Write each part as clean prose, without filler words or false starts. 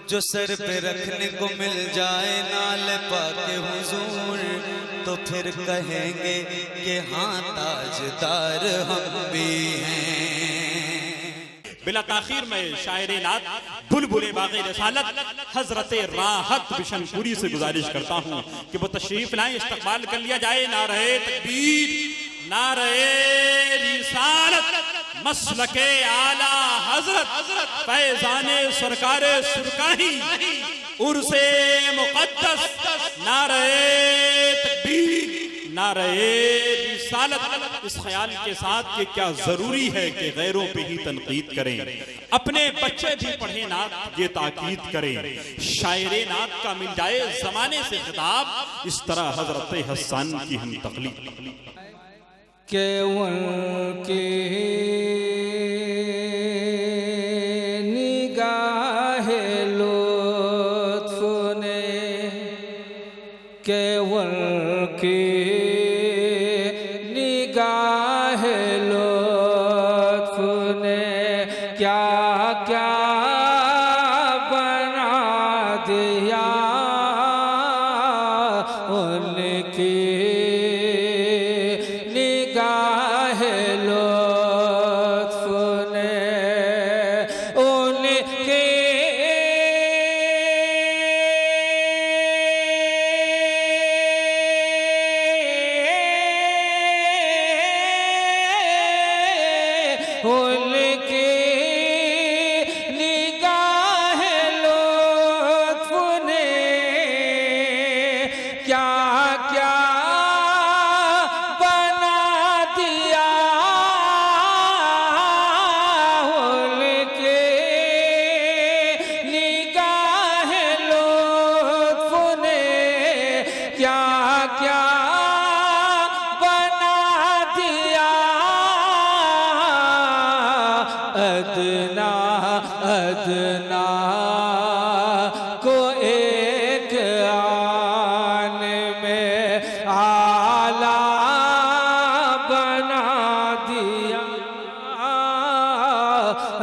जो सर पे रखने को मिल जाए नाल पाके हुजूर, तो फिर कहेंगे कि हाँ ताजदार हम भी हैं। बिला ताखीर में शायरे नात बुलबुले बाग़े रसालत हजरत राहत बिशनपुरी से गुजारिश करता हूँ कि वो तशरीफ लाएं, इस्तकबाल कर लिया जाए। नारे तकबीर, नारे रिसालत, मसलके आला हजरत फैजाने सरकारे सुरकाही उर्से मुक़द्दस। नारे तकबीर, नारे रिसालत। इस ख्याल के साथ कि क्या जरूरी है कि गैरों पे ही तनकीद करें, अपने बच्चे भी पढ़े नात ये ताकीद करें। शायरे नात का मिल जाए जमाने से खिताब, इस तरह हजरत हसन की हम तकलीफ के उनकी निगाहे लुत्फ ने, के उनकी निगाहे लुत्फ ने क्या क्या बना दिया। उनकी अदना अदना को एक आन में आला बना दिया।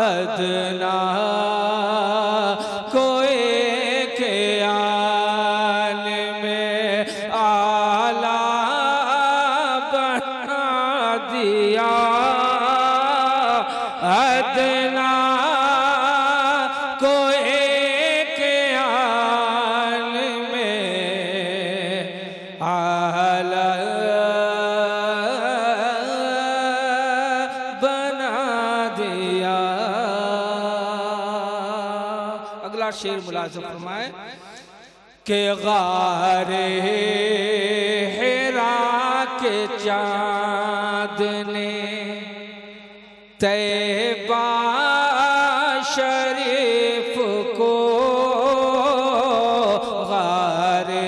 अदना को एक आन में आला बना दिया। अदना को एक आन में आला बना दिया। अगला शेर मुलाज़म फरमाए के गारे हिरा के चाँद ने तैबा शरीफ को गारे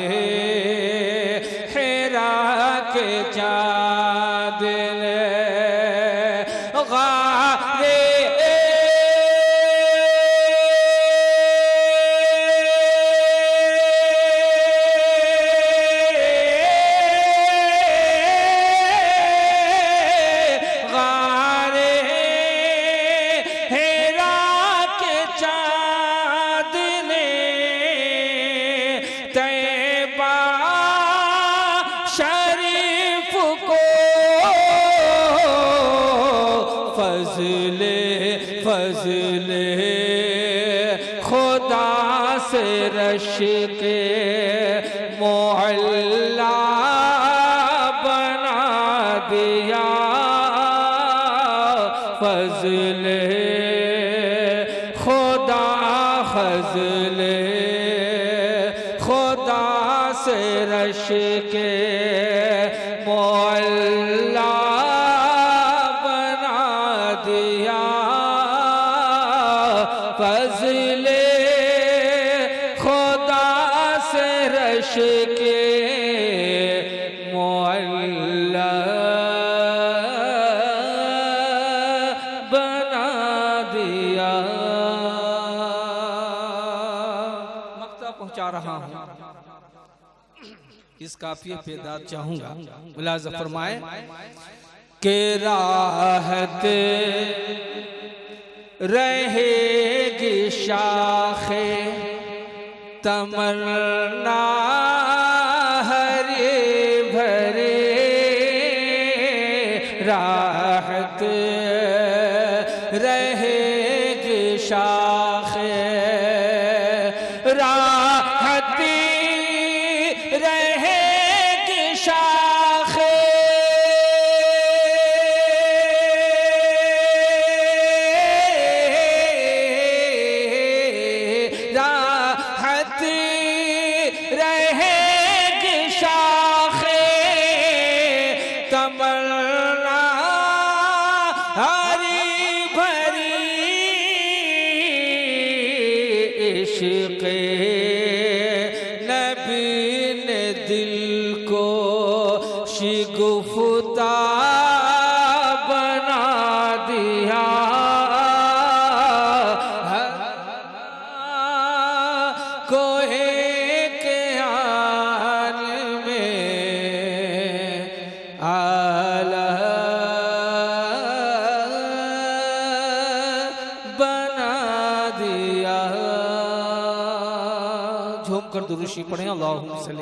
हिरा के चाँद ने गारे फज़ले खुदा से रश के मोहल्ला बना दिया। फज़ले खुदा फज़ले खुदा से रश के मोहल्ला बना दिया। फज़ले खुदा से रश के मोहल्ला बना दिया। मक्ता पहुंचा रहा हूं, इस काफिये पे दाद चाहूंगा। मुलाज़ा फरमाए के राहत रहेगी शाखे तमन्ना हरे भरे राहत रहेगी शाखे राहती रहेगी शाखे राहती रहेगी शाखे तमन्ना हरी भरी इश्क़ नबी ने दिल को शिगुफ्ता बना दिया कोहे के आन में आला बना दिया। झूम कर दुरूशी पढ़े अल्लाहुम्मा सल्ली